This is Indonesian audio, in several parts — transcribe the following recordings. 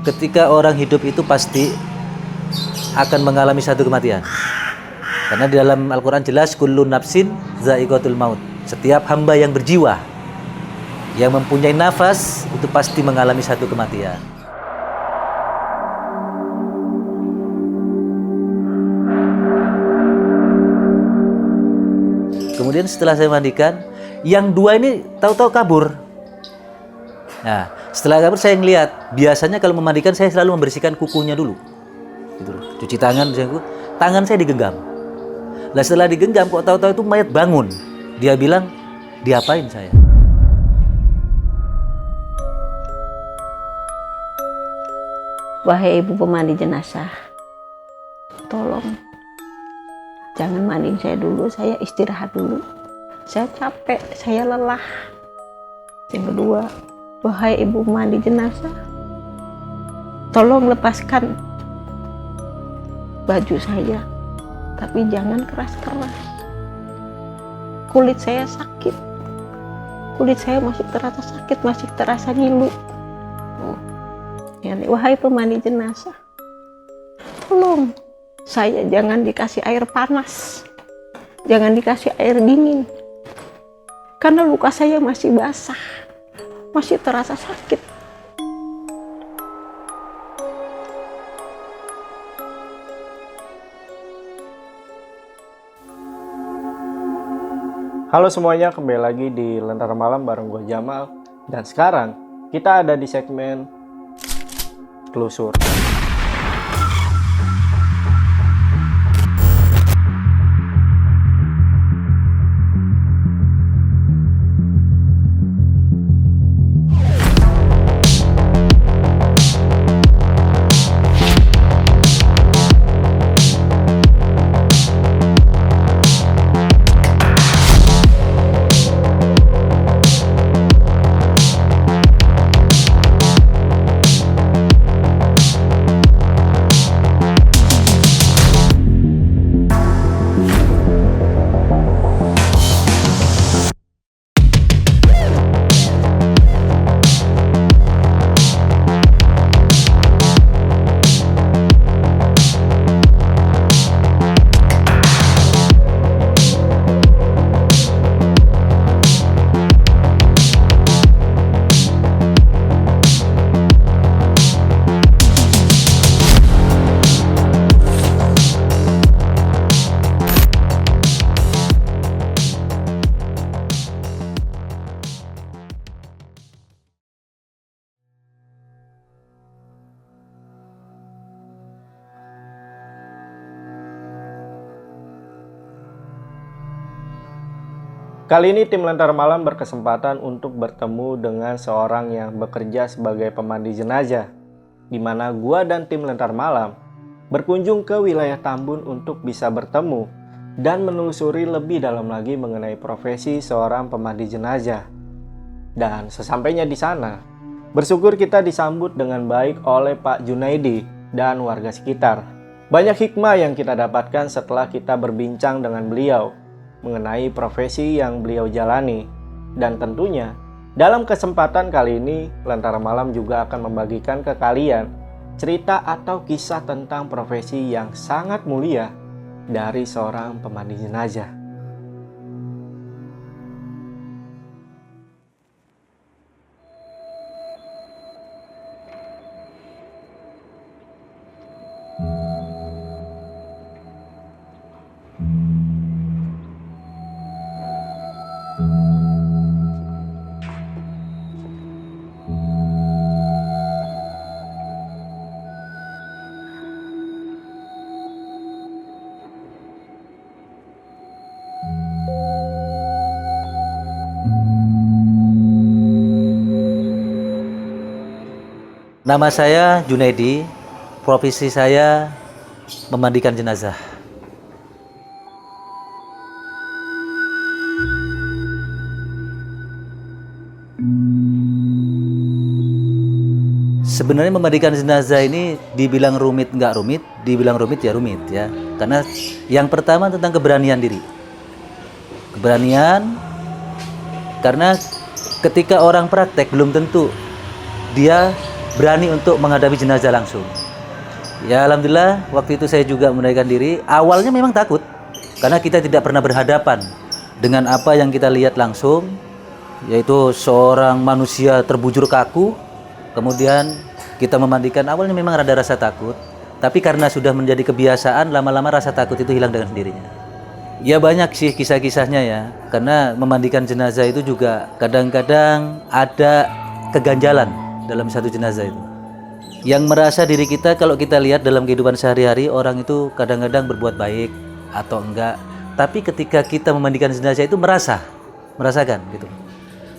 ketika orang hidup itu pasti akan mengalami satu kematian. Karena di dalam Al-Quran jelas, kullu nafsin za'iqatul maut. Setiap hamba yang berjiwa, yang mempunyai nafas, itu pasti mengalami satu kematian. Kemudian setelah saya mandikan, yang dua ini tahu-tahu kabur. Nah, setelah kabur saya ngelihat, biasanya kalau memandikan saya selalu membersihkan kukunya dulu. Gitu loh. Cuci tangan, tangan saya digenggam. Lah setelah digenggam kok tahu-tahu itu mayat bangun. Dia bilang, diapain saya? Wahai ibu pemandi jenazah, tolong jangan mandiin saya dulu, saya istirahat dulu. Saya capek, saya lelah. Yang kedua, wahai ibu mandi jenazah, tolong lepaskan baju saya, tapi jangan keras-keras. Kulit saya sakit, kulit saya masih terasa sakit, masih terasa ngilu. Wahai pemandi jenazah, tolong saya jangan dikasih air panas, jangan dikasih air dingin, karena luka saya masih basah, masih terasa sakit. Halo semuanya, kembali lagi di Lentera Malam bareng gue Jamal. Dan sekarang kita ada di segmen telusur. Kali ini tim Lentera Malam berkesempatan untuk bertemu dengan seorang yang bekerja sebagai pemandi jenazah, di mana gua dan tim Lentera Malam berkunjung ke wilayah Tambun untuk bisa bertemu dan menelusuri lebih dalam lagi mengenai profesi seorang pemandi jenazah. Dan sesampainya di sana, bersyukur kita disambut dengan baik oleh Pak Junaidi dan warga sekitar. Banyak hikmah yang kita dapatkan setelah kita berbincang dengan beliau mengenai profesi yang beliau jalani. Dan tentunya dalam kesempatan kali ini Lentera Malam juga akan membagikan ke kalian cerita atau kisah tentang profesi yang sangat mulia dari seorang pemandi jenazah. Nama saya Junaidi, profesi saya memandikan jenazah. Sebenarnya memandikan jenazah ini dibilang rumit nggak rumit, dibilang rumit ya. Karena yang pertama tentang keberanian diri. Keberanian, karena ketika orang praktek belum tentu dia berani untuk menghadapi jenazah langsung. Ya alhamdulillah waktu itu saya juga menaikkan diri. Awalnya memang takut karena kita tidak pernah berhadapan dengan apa yang kita lihat langsung, yaitu seorang manusia terbujur kaku. Kemudian kita memandikan, awalnya memang ada rasa takut, tapi karena sudah menjadi kebiasaan, lama-lama rasa takut itu hilang dengan sendirinya. Ya banyak sih kisah-kisahnya ya, karena memandikan jenazah itu juga kadang-kadang ada keganjalan dalam satu jenazah itu. Yang merasa diri kita, kalau kita lihat dalam kehidupan sehari-hari, orang itu kadang-kadang berbuat baik atau enggak, tapi ketika kita memandikan jenazah itu merasakan gitu.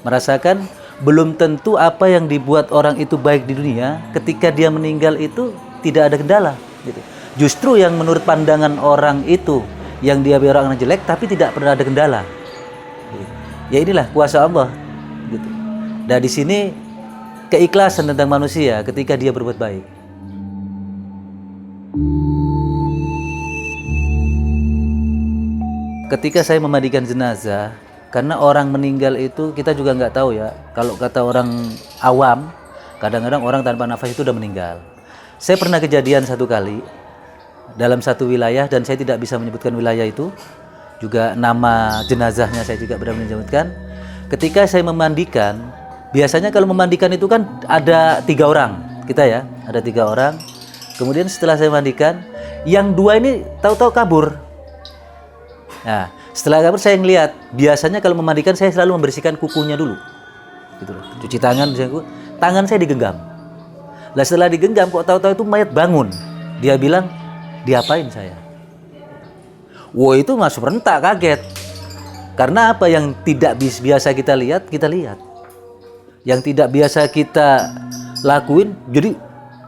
Merasakan belum tentu apa yang dibuat orang itu baik di dunia, ketika dia meninggal itu tidak ada kendala gitu. Justru yang menurut pandangan orang itu, yang dia biar orang jelek tapi tidak pernah ada kendala. Ya inilah kuasa Allah gitu. Dan di sini keikhlasan tentang manusia ketika dia berbuat baik. Ketika saya memandikan jenazah, karena orang meninggal itu kita juga nggak tahu ya. Kalau kata orang awam, kadang-kadang orang tanpa nafas itu udah meninggal. Saya pernah kejadian satu kali dalam satu wilayah, dan saya tidak bisa menyebutkan wilayah itu, juga nama jenazahnya saya juga berani menyebutkan. Ketika saya memandikan, biasanya kalau memandikan itu kan ada 3 orang kita ya, ada 3 orang. Kemudian setelah saya mandikan, yang 2 ini tahu-tahu kabur. Nah, setelah kabur saya ngelihat, biasanya kalau memandikan saya selalu membersihkan kukunya dulu, gitu loh. Cuci tangan, tangan saya digenggam. Lah setelah digenggam kok tahu-tahu itu mayat bangun. Dia bilang, diapain saya? Wah itu masuk rentak, kaget. Karena apa yang tidak biasa kita lihat, yang tidak biasa kita lakuin, jadi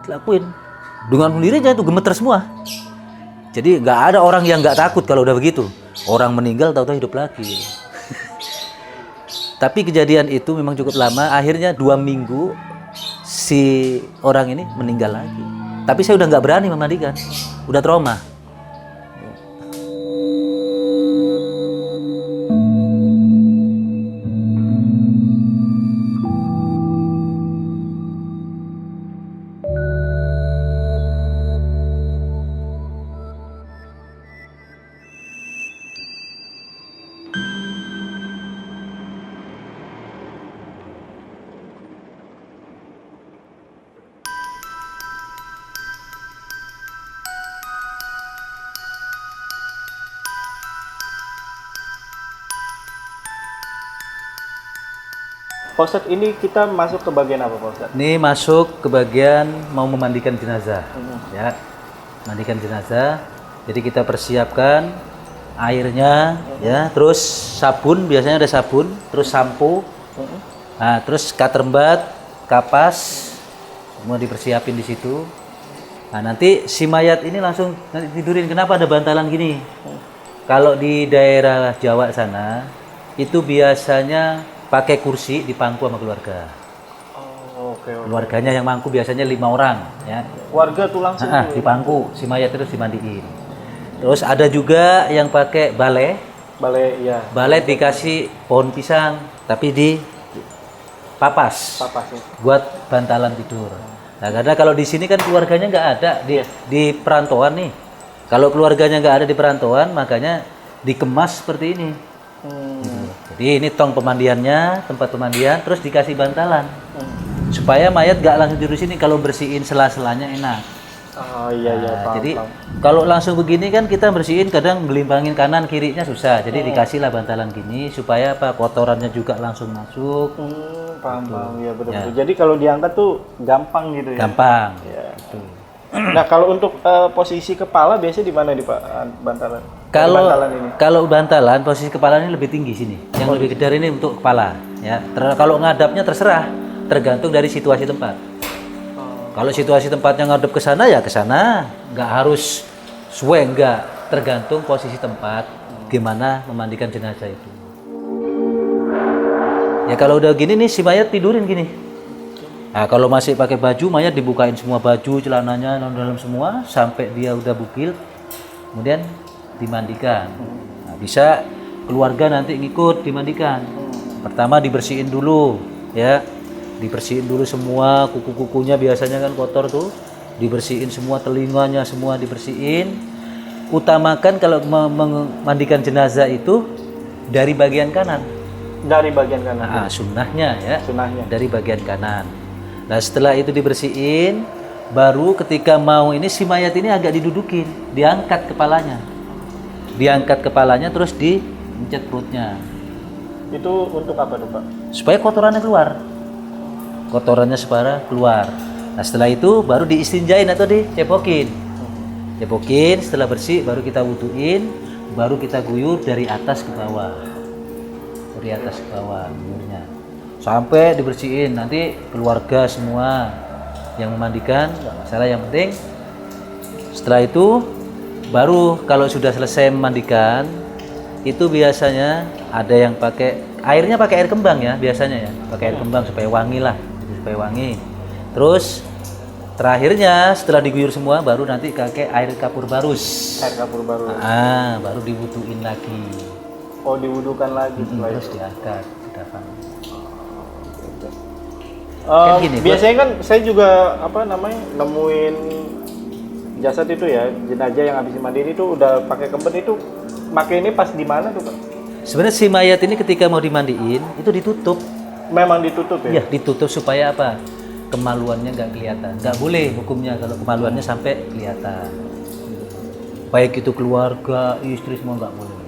lakuin. Dengan sendirinya itu gemeter semua. Jadi nggak ada orang yang nggak takut kalau udah begitu. Orang meninggal tahu-tahu hidup lagi. Tapi kejadian itu memang cukup lama. Akhirnya 2 minggu si orang ini meninggal lagi. Tapi saya udah nggak berani memandikan, udah trauma. Pak Ustadz, ini kita masuk ke bagian apa Pak Ustadz? Ini masuk ke bagian mau memandikan jenazah. Ya, mandikan jenazah. Jadi kita persiapkan airnya, ya, terus sabun, biasanya ada sabun, terus sampo, nah, terus katerbat, kapas, semua dipersiapin di situ. Nah, nanti si mayat ini langsung nanti tidurin. Kenapa ada bantalan gini? Kalau di daerah Jawa sana, itu biasanya pakai kursi dipangku sama keluarga. Oh, oke. Keluarganya yang mangku biasanya 5 orang, ya. Warga tuh langsung dipangku, si mayat terus dimandiin. Terus ada juga yang pakai balai. Balai, ya. Balai dikasih pohon pisang, tapi di papas. Papas ya. Buat bantalan tidur. Nah, karena kalau di sini kan keluarganya nggak ada di perantauan nih. Kalau keluarganya nggak ada di perantauan, makanya dikemas seperti ini. Jadi ini tong pemandiannya, tempat pemandian, terus dikasih bantalan supaya mayat gak langsung tidur sini. Kalau bersihin sela-selanya enak. Oh iya, Nah, paham, jadi paham. kalau langsung begini kan kita bersihin kadang gelimpangin kanan kirinya susah. Jadi dikasihlah bantalan gini supaya apa, kotorannya juga langsung masuk. Paham, ya betul-betul. Jadi kalau diangkat tuh gampang gitu ya. Gampang. Ya. Nah kalau untuk posisi kepala biasanya di mana di Pak bantalan? Bantalan ini. Kalau bantalan posisi kepala ini lebih tinggi sini. Yang lebih gede ini untuk kepala, ya. Kalau ngadapnya terserah, tergantung dari situasi tempat. Kalau situasi tempatnya ngadep ke sana ya ke sana, nggak harus swing, nggak, tergantung posisi tempat gimana memandikan jenazah itu. Ya kalau udah gini nih si mayat tidurin gini. Nah, kalau masih pakai baju, mayat dibukain semua baju, celananya dalam semua sampai dia udah bukil, kemudian dimandikan. Nah, bisa keluarga nanti ngikut dimandikan. Pertama dibersihin dulu, ya. dibersihin dulu semua, kuku-kukunya biasanya kan kotor tuh, dibersihin semua, telinganya semua dibersihin. Utamakan kalau memandikan jenazah itu dari bagian kanan. Dari bagian kanan. Nah, sunnahnya ya, Sunnahnya. dari bagian kanan. Nah setelah itu dibersihin, baru ketika mau ini si mayat ini agak didudukin, diangkat kepalanya terus dipencet perutnya. Itu untuk apa tuh Pak? Supaya kotorannya keluar. Nah setelah itu baru diistinjain atau dicepokin. Cepokin, setelah bersih baru kita wuduin, baru kita guyur dari atas ke bawah. Guyurnya. Sampai dibersihin, nanti keluarga semua yang memandikan, nggak masalah, yang penting setelah itu baru kalau sudah selesai memandikan itu biasanya ada yang pakai air kembang ya, biasanya ya, pakai air kembang supaya wangi lah, terus terakhirnya setelah diguyur semua baru nanti pakai air kapur barus. Baru diwuduin lagi. Oh, diwudukan lagi setelah terus itu. diangkat, didafan. Gini, Biasanya kan saya juga nemuin jasad itu ya, jenazah yang habis dimandiin itu udah pakai kemben, itu pakai ini pas di mana tuh Pak? Sebenarnya si mayat ini ketika mau dimandiin itu ditutup. Memang ditutup ya? Iya, ditutup supaya apa? Kemaluannya nggak kelihatan. Nggak boleh hukumnya kalau kemaluannya sampai kelihatan. Baik itu keluarga, istri, semua nggak boleh.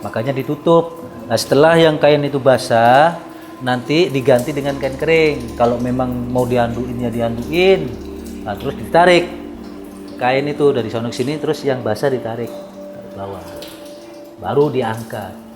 Makanya ditutup. Nah setelah yang kain itu basah, nanti diganti dengan kain kering. Kalau memang mau dianduin ya dianduin. Nah terus ditarik kain itu dari sono ke sini, terus yang basah ditarik ke bawah. Baru diangkat.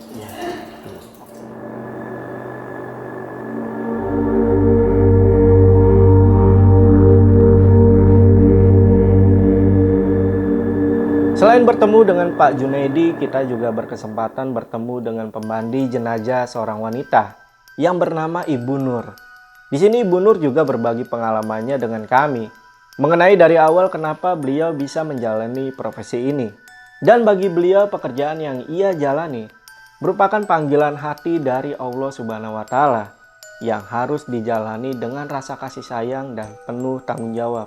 Selain bertemu dengan Pak Junaidi, kita juga berkesempatan bertemu dengan pemandi jenazah seorang wanita yang bernama Ibu Nur. Di sini Ibu Nur juga berbagi pengalamannya dengan kami mengenai dari awal kenapa beliau bisa menjalani profesi ini. Dan bagi beliau pekerjaan yang ia jalani merupakan panggilan hati dari Allah Subhanahu wa Ta'ala yang harus dijalani dengan rasa kasih sayang dan penuh tanggung jawab.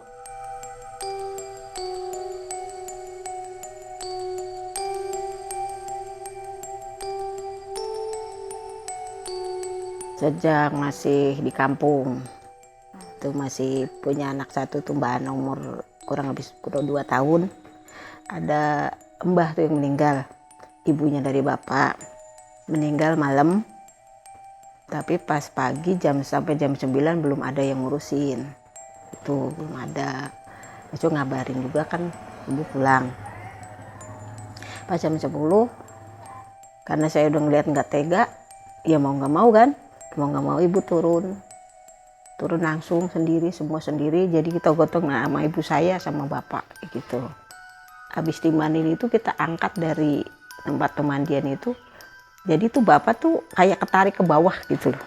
Sejak masih di kampung, itu masih punya anak satu tuh Mbak Ana, umur kurang lebih 2 tahun. Ada mbah tuh yang meninggal, ibunya dari bapak, meninggal malam. Tapi pas pagi sampai jam 9 belum ada yang ngurusin. Itu belum ada. Itu ngabarin juga kan ibu pulang. Pas jam 10, karena saya udah ngeliat nggak tega, ya mau nggak mau ibu turun langsung sendiri, semua sendiri. Jadi kita gotong sama ibu saya sama bapak gitu. Habis dimandiin itu kita angkat dari tempat pemandian itu. Jadi tuh bapak tuh kayak ketarik ke bawah gitu loh.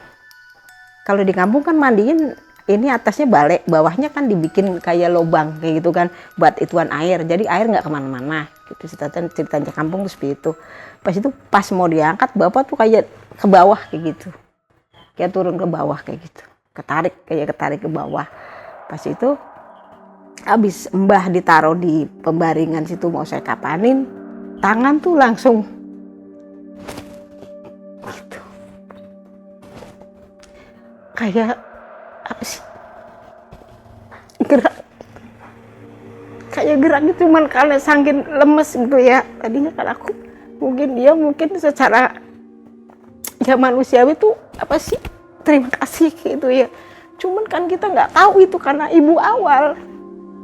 Kalau di kampung kan mandiin ini atasnya balik, bawahnya kan dibikin kayak lubang kayak gitu kan, buat ituan air. Jadi air nggak kemana-mana. Gitu ceritanya kampung tuh seperti itu. Pas mau diangkat bapak tuh kayak ke bawah kayak gitu. Kayak turun ke bawah kayak gitu, ketarik ke bawah. Pas itu habis mbah ditaruh di pembaringan situ mau saya kapanin, tangan tuh langsung gitu. Kayak apa sih, gerak gitu, cuman karena saking lemes gitu ya. Tadinya kan aku mungkin secara ya manusiawi tuh apa sih, terima kasih gitu ya. Cuman kan kita nggak tahu itu karena ibu awal.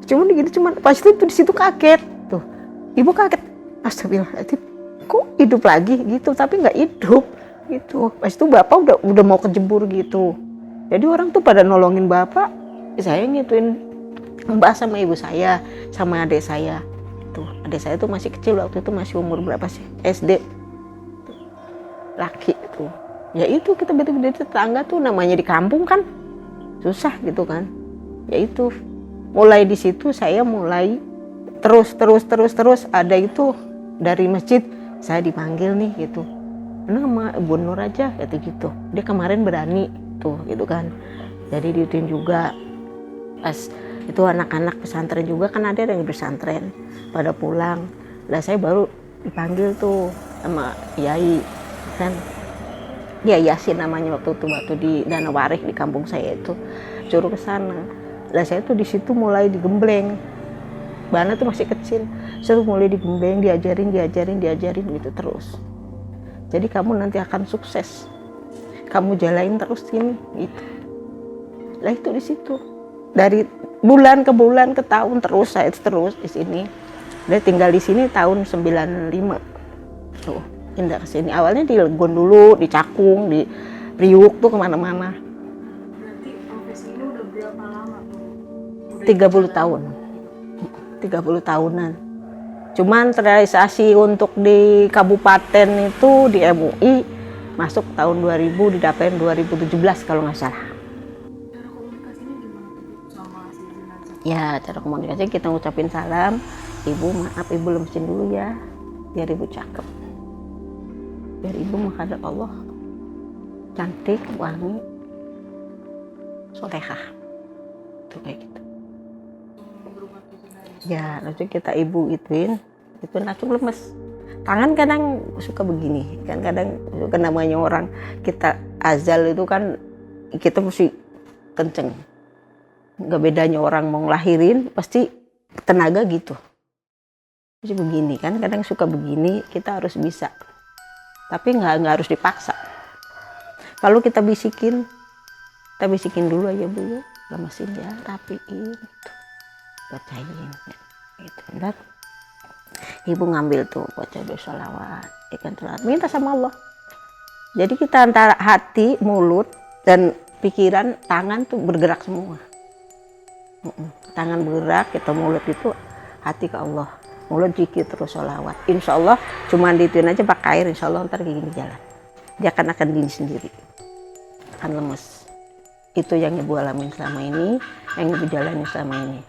Cuman pas itu di situ kaget tuh, ibu kaget, astagfirullahaladzim, kok hidup lagi gitu, tapi nggak hidup gitu. Pas itu bapak udah mau kejebur gitu. Jadi orang tuh pada nolongin bapak, saya ngituin mbak sama ibu saya sama adik saya. Tuh adik saya tuh masih kecil waktu itu, masih umur berapa sih, SD, laki tuh. Ya itu kita beda-beda tetangga tuh, namanya di kampung kan susah gitu kan. Ya itu mulai di situ saya mulai terus ada itu dari masjid saya dipanggil nih gitu. Nama Ibu Nur aja gitu. Dia kemarin berani tuh gitu kan. Jadi diituin juga. Pas itu anak-anak pesantren juga kan ada yang pesantren pada pulang. Lah saya baru dipanggil tuh sama Yai kan. Ya Yasin namanya waktu di Danau Warik di kampung saya itu, suruh ke sana. Lah saya tuh di situ mulai digembleng. Bana tuh masih kecil. Saya tuh mulai digembleng, diajarin gitu terus. Jadi kamu nanti akan sukses. Kamu jalanin terus ini gitu. Lah itu di situ. Dari bulan ke tahun terus saya terus di sini. Dia tinggal di sini tahun 95. Tuh, pindah ke sini. Awalnya di Legon dulu, di Cakung, di Priuk tuh kemana-mana. Berarti profesi ini udah berapa lama tuh? 30 tahun. 30 tahunan. Cuman terrealisasi untuk di kabupaten itu di MUI masuk tahun 2000, didapain 2017 kalau nggak salah. Cara komunikasinya gimana tuh sama si jenazah? Ya, cara komunikasi kita ngucapin salam. Ibu maaf, ibu lemesin dulu ya. Biar ibu cakep. Biar ibu menghadap Allah. Cantik, wangi, solehah. Itu kayak gitu. Ya, lalu kita ibu ituin. Itu langsung lemes. Tangan kadang suka begini. Kan kadang suka namanya orang kita azal itu kan kita mesti kenceng. Nggak bedanya orang mau ngelahirin, pasti tenaga gitu. Mesti begini kan, kadang suka begini, kita harus bisa. Tapi nggak harus dipaksa. Kalau kita bisikin dulu aja Bu ya, lemesin ya, rapiin, gitu. Bacain, gitu. Bentar. Ibu ngambil tuh, baca doa sholawat, ikan telat, minta sama Allah. Jadi kita antara hati, mulut, dan pikiran, tangan tuh bergerak semua. Tangan bergerak, kita mulut itu hati ke Allah. Mulut zikir terus sholawat. Insya Allah cuma dituin aja pakai air, insya Allah ntar gini jalan. Dia akan diri sendiri. Akan lemes. Itu yang ibu alamin selama ini, yang ibu jalani selama ini.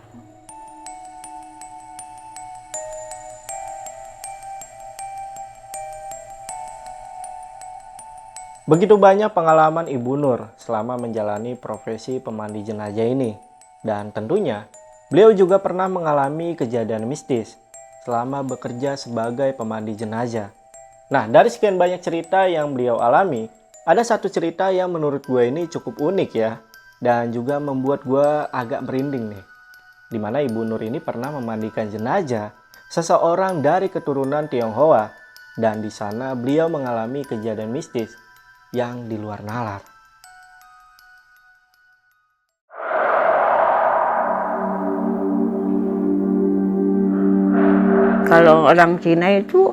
Begitu banyak pengalaman Ibu Nur selama menjalani profesi pemandi jenazah ini. Dan tentunya, beliau juga pernah mengalami kejadian mistis selama bekerja sebagai pemandi jenazah. Nah, dari sekian banyak cerita yang beliau alami, ada satu cerita yang menurut gue ini cukup unik ya. Dan juga membuat gue agak merinding nih. Dimana Ibu Nur ini pernah memandikan jenazah seseorang dari keturunan Tionghoa. Dan di sana beliau mengalami kejadian mistis yang di luar nalar. Kalau orang Cina itu,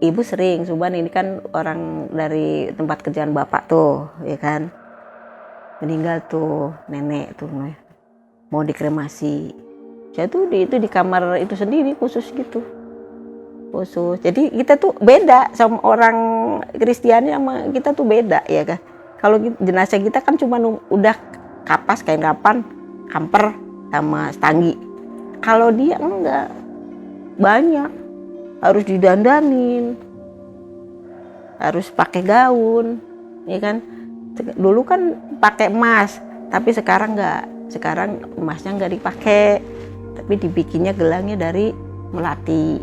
ibu sering, Suban ini kan orang dari tempat kerjaan bapak tuh, ya kan. Meninggal tuh, nenek tuh, mau dikremasi. Saya tuh itu di kamar itu sendiri, khusus gitu. Khusus. Jadi kita tuh beda sama orang Kristiani, sama kita tuh beda, ya kan. Kalau jenazah kita kan cuma udah kapas, kain kapan, kamper, sama stanggi. Kalau dia enggak. Banyak, harus didandanin, harus pakai gaun, ya kan. Dulu kan pakai emas, tapi sekarang enggak. Sekarang emasnya enggak dipakai, tapi dibikinnya gelangnya dari melati,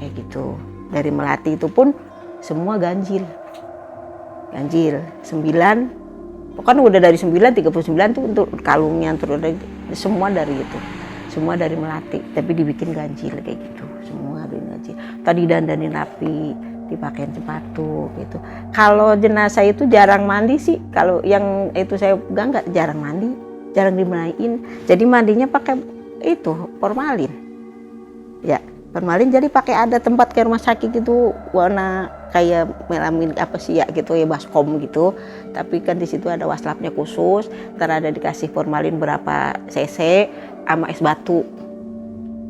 kayak gitu. Dari melati itu pun semua ganjil, 9. Pokoknya udah dari 9, 39 tuh untuk kalungnya, untuk semua dari itu. Semua dari melati, tapi dibikin ganjil kayak gitu. Semua dari ganjil. Tadi dandanin rapi, dipakein sepatu gitu. Kalau jenazah itu jarang mandi sih. Kalau yang itu saya pegang nggak jarang mandi, jarang dimandiin. Jadi mandinya pakai itu formalin. Ya, formalin jadi pakai ada tempat kayak rumah sakit gitu, warna kayak melamin apa sih ya gitu ya, baskom gitu. Tapi kan di situ ada waslapnya khusus. Ntar ada dikasih formalin berapa cc sama es batu.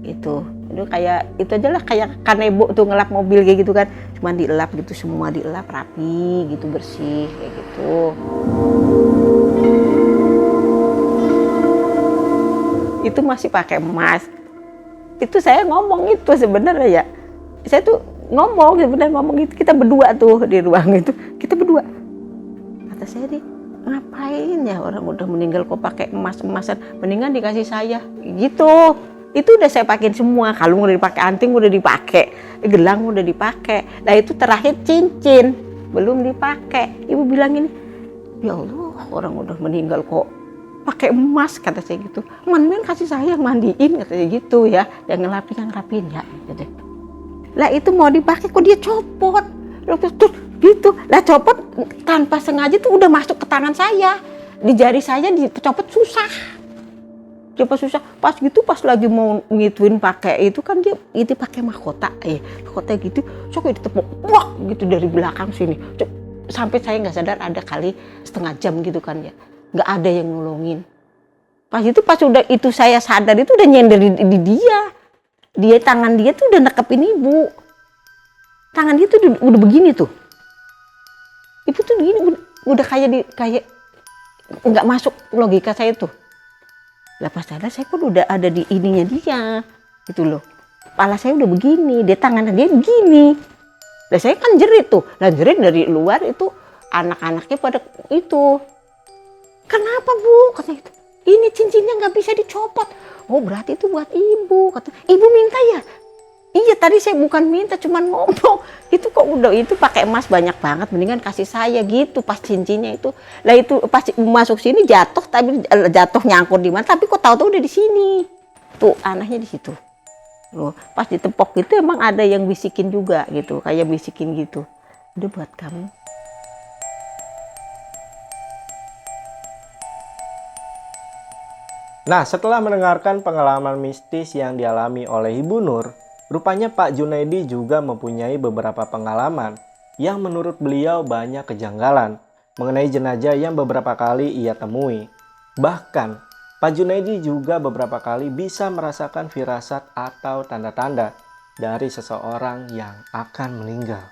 Itu kayak itu aja lah, kayak kanebo tuh ngelap mobil kayak gitu kan. Cuman dielap gitu, semua dielap rapi gitu, bersih kayak gitu. Itu masih pakai emas. Itu saya ngomong itu sebenarnya ya. Saya tuh ngomong sebenarnya, ngomong itu kita berdua tuh di ruang itu. Kita berdua. Kata saya nih, ngapain ya orang udah meninggal kok pakai emas-emasan, mendingan dikasih saya gitu. Itu udah saya pakein semua, kalung udah dipakai, anting udah dipakai, gelang udah dipakai. Nah itu terakhir cincin belum dipakai. Ibu bilang ini, ya Allah orang udah meninggal kok pakai emas, kata saya gitu. Mendingan kasih saya yang mandiin, katanya gitu ya, dan ngerapin ya gitu. Lah itu mau dipakai kok dia copot, terus gitu. Lah copot tanpa sengaja tuh udah masuk ke tangan saya, di jari saya dicopot susah. Coba susah, pas gitu pas lagi mau ngituin pakai itu kan dia itu pakai mahkota gitu, sok ditepuk, wah gitu dari belakang sini, sampai saya nggak sadar ada kali setengah jam gitu kan ya, nggak ada yang nolongin. Pas udah itu saya sadar itu udah nyender di dia tangan dia tuh udah nekepin ibu, tangan dia tuh udah begini tuh, ibu tuh begini udah kayak nggak masuk logika saya tuh. Lah pas sadar saya kok udah ada di ininya dia gitu loh, kepala saya udah begini, dia tangannya dia begini. Lah saya kan jerit tuh, lah jerit dari luar itu anak-anaknya pada itu, kenapa Bu, kata itu, ini cincinnya nggak bisa dicopot. Oh berarti itu buat ibu, kata ibu minta ya. Iya tadi saya bukan minta, cuman ngomong itu kok udah itu pakai emas banyak banget, mendingan kasih saya gitu pas cincinnya itu. Lah itu pas masuk sini jatuh, tapi jatuh nyangkut di mana, tapi kok tahu-tahu udah di sini. Tuh anehnya di situ. Loh, pas ditepok gitu emang ada yang bisikin juga gitu, kayak bisikin gitu. Udah buat kamu. Nah, setelah mendengarkan pengalaman mistis yang dialami oleh Ibu Nur, rupanya Pak Junaidi juga mempunyai beberapa pengalaman yang menurut beliau banyak kejanggalan mengenai jenazah yang beberapa kali ia temui. Bahkan, Pak Junaidi juga beberapa kali bisa merasakan firasat atau tanda-tanda dari seseorang yang akan meninggal.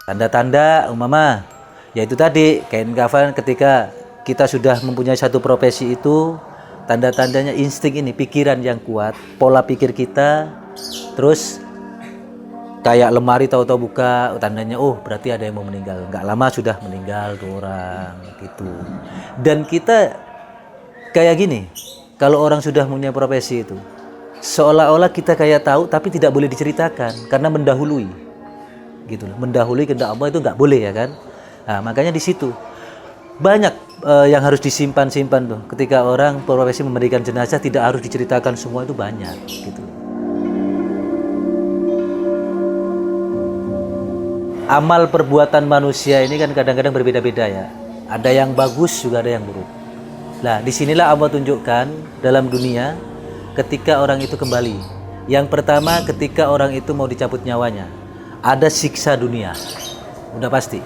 Tanda-tanda umpama yaitu tadi kain kafan, ketika kita sudah mempunyai satu profesi itu, tanda-tandanya insting ini, pikiran yang kuat, pola pikir kita, terus kayak lemari tahu-tahu buka, tandanya oh berarti ada yang mau meninggal, nggak lama sudah meninggal tuh orang gitu. Dan kita kayak gini, kalau orang sudah punya profesi itu seolah-olah kita kayak tahu tapi tidak boleh diceritakan karena mendahului gitu loh. Mendahului kehendak Allah itu nggak boleh ya kan. Nah, makanya di situ banyak yang harus disimpan-simpan tuh. Ketika orang profesi memandikan jenazah tidak harus diceritakan semua, itu banyak gitu. Amal perbuatan manusia ini kan kadang-kadang berbeda-beda ya. Ada yang bagus juga ada yang buruk. Nah, disinilah Allah tunjukkan dalam dunia ketika orang itu kembali. Yang pertama ketika orang itu mau dicabut nyawanya, ada siksa dunia, udah pasti.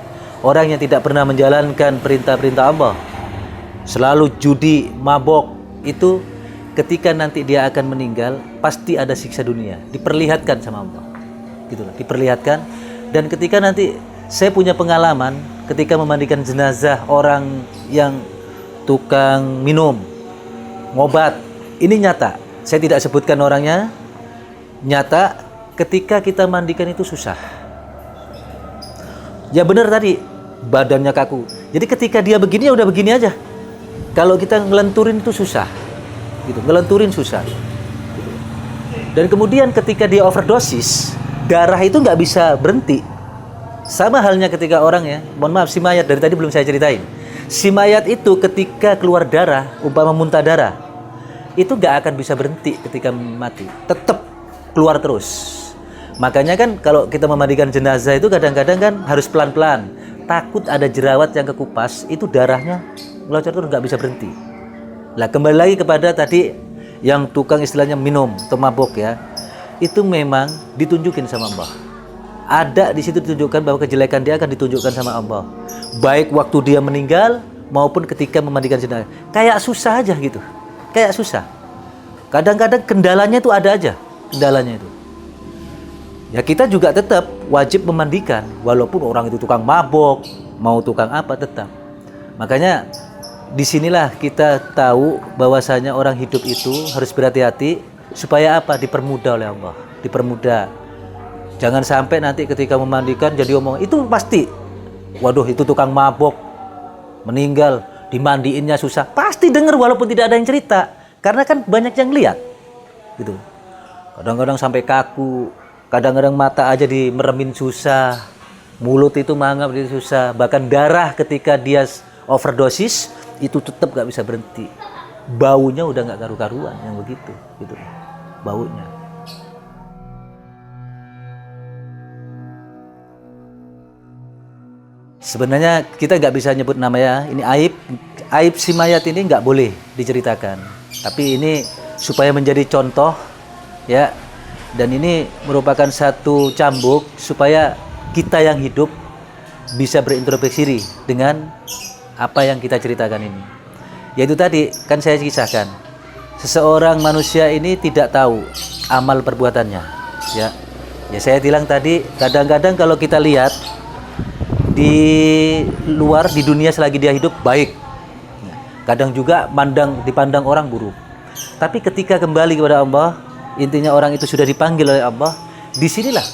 Orang yang tidak pernah menjalankan perintah-perintah Allah, selalu judi, mabok, itu ketika nanti dia akan meninggal pasti ada siksa dunia, diperlihatkan sama Allah, gitu loh, diperlihatkan. Dan ketika nanti saya punya pengalaman ketika memandikan jenazah orang yang tukang minum, ngobat, ini nyata. Saya tidak sebutkan orangnya, nyata. Ketika kita mandikan itu susah. Ya benar tadi, badannya kaku. Jadi ketika dia begini ya udah begini aja. Kalau kita ngelenturin itu susah. Gitu, ngelenturin susah. Gitu. Dan kemudian ketika dia overdosis, darah itu nggak bisa berhenti. Sama halnya ketika orang ya, mohon maaf si mayat dari tadi belum saya ceritain. Si mayat itu ketika keluar darah, umpama muntah darah, itu nggak akan bisa berhenti ketika mati. Tetap keluar terus. Makanya kan kalau kita memandikan jenazah itu kadang-kadang kan harus pelan-pelan. Takut ada jerawat yang kekupas, itu darahnya ngelocor terus nggak bisa berhenti. Lah kembali lagi kepada tadi yang tukang istilahnya minum atau mabok ya, itu memang ditunjukin sama Allah. Ada di situ ditunjukkan bahwa kejelekan dia akan ditunjukkan sama Allah. Baik waktu dia meninggal maupun ketika memandikan jenazah. Kayak susah aja gitu. Kayak susah. Kadang-kadang kendalanya itu ada aja, kendalanya itu. Ya kita juga tetap wajib memandikan, walaupun orang itu tukang mabok, mau tukang apa tetap. Makanya disinilah kita tahu bahwasanya orang hidup itu harus berhati-hati supaya apa? Dipermudah oleh Allah, dipermudah. Jangan sampai nanti ketika memandikan jadi omong itu pasti, waduh itu tukang mabok meninggal, dimandiinnya susah. Pasti dengar walaupun tidak ada yang cerita, karena kan banyak yang lihat, gitu. Kadang-kadang sampai kaku, kadang-kadang mata aja dimeremin susah, mulut itu mangap itu susah, bahkan darah ketika dia overdosis itu tetap gak bisa berhenti. Baunya udah gak karu-karuan yang begitu, gitu, baunya. Sebenarnya kita nggak bisa nyebut namanya, ini aib si mayat ini nggak boleh diceritakan. Tapi ini supaya menjadi contoh, ya. Dan ini merupakan satu cambuk supaya kita yang hidup bisa berintrospeksi diri dengan apa yang kita ceritakan ini. Yaitu tadi kan saya kisahkan, seseorang manusia ini tidak tahu amal perbuatannya, ya. Ya saya bilang tadi, kadang-kadang kalau kita lihat di luar, di dunia selagi dia hidup baik, kadang juga dipandang orang buruk. Tapi ketika kembali kepada Allah, intinya orang itu sudah dipanggil oleh Allah, disinilah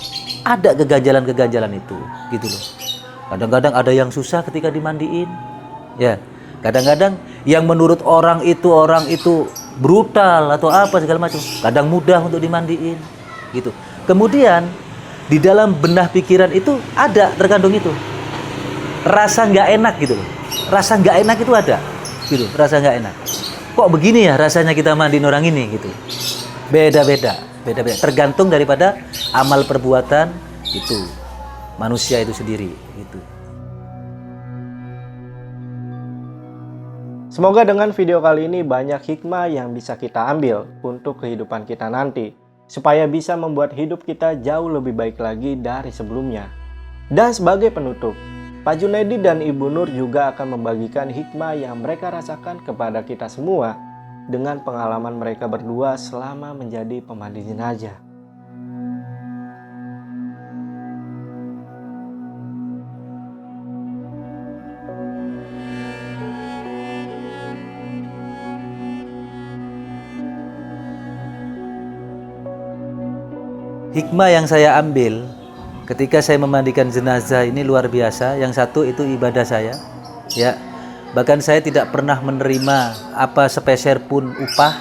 ada keganjalan-keganjalan itu, gitu loh. Kadang-kadang ada yang susah ketika dimandiin, ya. Kadang-kadang yang menurut orang itu brutal atau apa segala macam, kadang mudah untuk dimandiin, gitu. Kemudian di dalam benak pikiran itu ada terkandung itu rasa nggak enak, gitu loh. Rasa nggak enak itu ada, gitu. Rasa nggak enak. Kok begini ya rasanya kita mandiin orang ini, gitu. Beda-beda. Tergantung daripada amal perbuatan itu manusia itu sendiri, gitu. Semoga dengan video kali ini banyak hikmah yang bisa kita ambil untuk kehidupan kita nanti, supaya bisa membuat hidup kita jauh lebih baik lagi dari sebelumnya. Dan sebagai penutup, Pak Junaidi dan Ibu Nur juga akan membagikan hikmah yang mereka rasakan kepada kita semua dengan pengalaman mereka berdua selama menjadi pemandi jenazah. Hikmah yang saya ambil ketika saya memandikan jenazah ini luar biasa. Yang satu itu ibadah saya, ya. Bahkan saya tidak pernah menerima apa sepeser pun upah,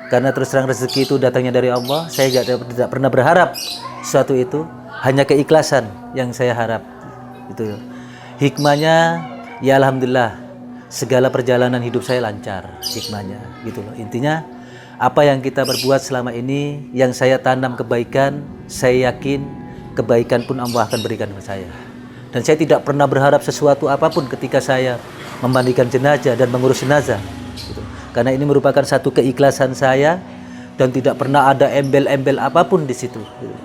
karena terus terang rezeki itu datangnya dari Allah. Saya tidak pernah berharap sesuatu itu, hanya keikhlasan yang saya harap. Itu hikmahnya, ya alhamdulillah segala perjalanan hidup saya lancar, hikmahnya, gitu loh. Intinya apa yang kita berbuat selama ini, yang saya tanam kebaikan, saya yakin kebaikan pun Allah akan berikan kepada saya. Dan saya tidak pernah berharap sesuatu apapun ketika saya memandikan jenazah dan mengurus jenazah, gitu. Karena ini merupakan satu keikhlasan saya dan tidak pernah ada embel-embel apapun di situ, gitu.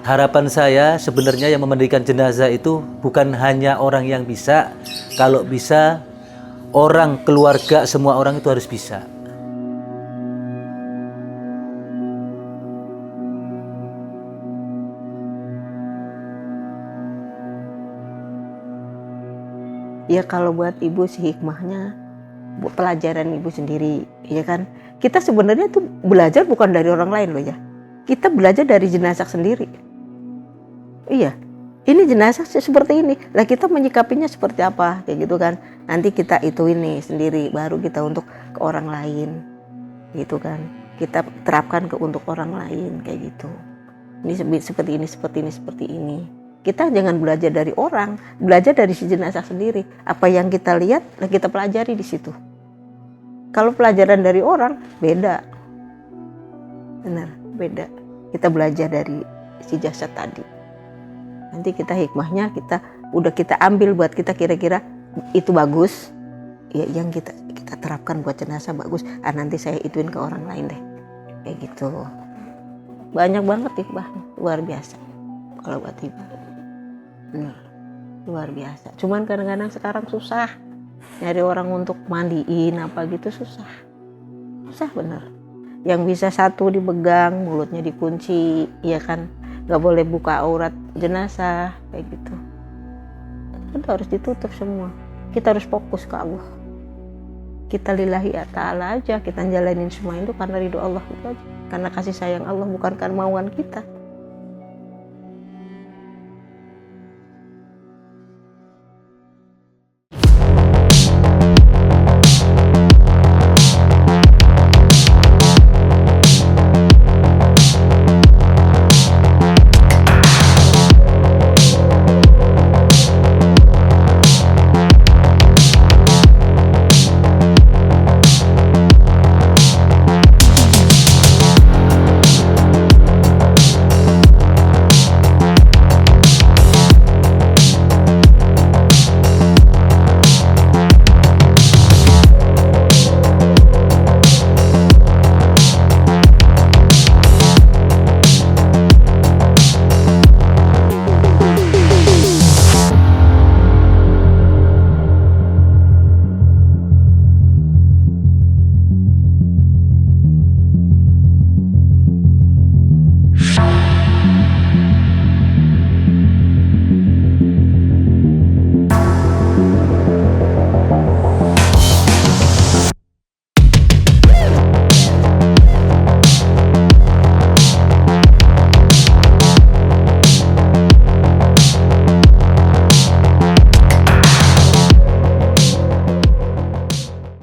Harapan saya sebenarnya yang memandikan jenazah itu bukan hanya orang yang bisa, kalau bisa orang keluarga semua orang itu harus bisa. Ya kalau buat ibu sih hikmahnya pelajaran ibu sendiri, ya kan. Kita sebenarnya tuh belajar bukan dari orang lain loh ya. Kita belajar dari jenazah sendiri. Iya, ini jenazah seperti ini. Lah kita menyikapinya seperti apa, kayak gitu kan. Nanti kita itu ini sendiri, baru kita untuk ke orang lain, gitu kan. Kita terapkan untuk orang lain kayak gitu. Ini seperti ini. Kita jangan belajar dari orang, belajar dari si jenazah sendiri. Apa yang kita lihat, kita pelajari di situ. Kalau pelajaran dari orang, beda. Benar, beda. Kita belajar dari si jasad tadi. Nanti kita hikmahnya kita ambil buat kita, kira-kira itu bagus. Ya yang kita terapkan buat jenazah bagus. Nanti saya ituin ke orang lain deh. Kayak gitu. Banyak banget hikmah, luar biasa. Kalau buat ibu. Luar biasa. Cuman kadang-kadang sekarang susah nyari orang untuk mandiin apa gitu, susah bener. Yang bisa satu dipegang, mulutnya dikunci, ya kan, nggak boleh buka aurat jenazah kayak gitu. Itu harus ditutup semua. Kita harus fokus ke Allah. Kita lillahi ta'ala aja, kita jalanin semua itu karena ridho Allah itu aja. Karena kasih sayang Allah, bukan karena kemauan kita.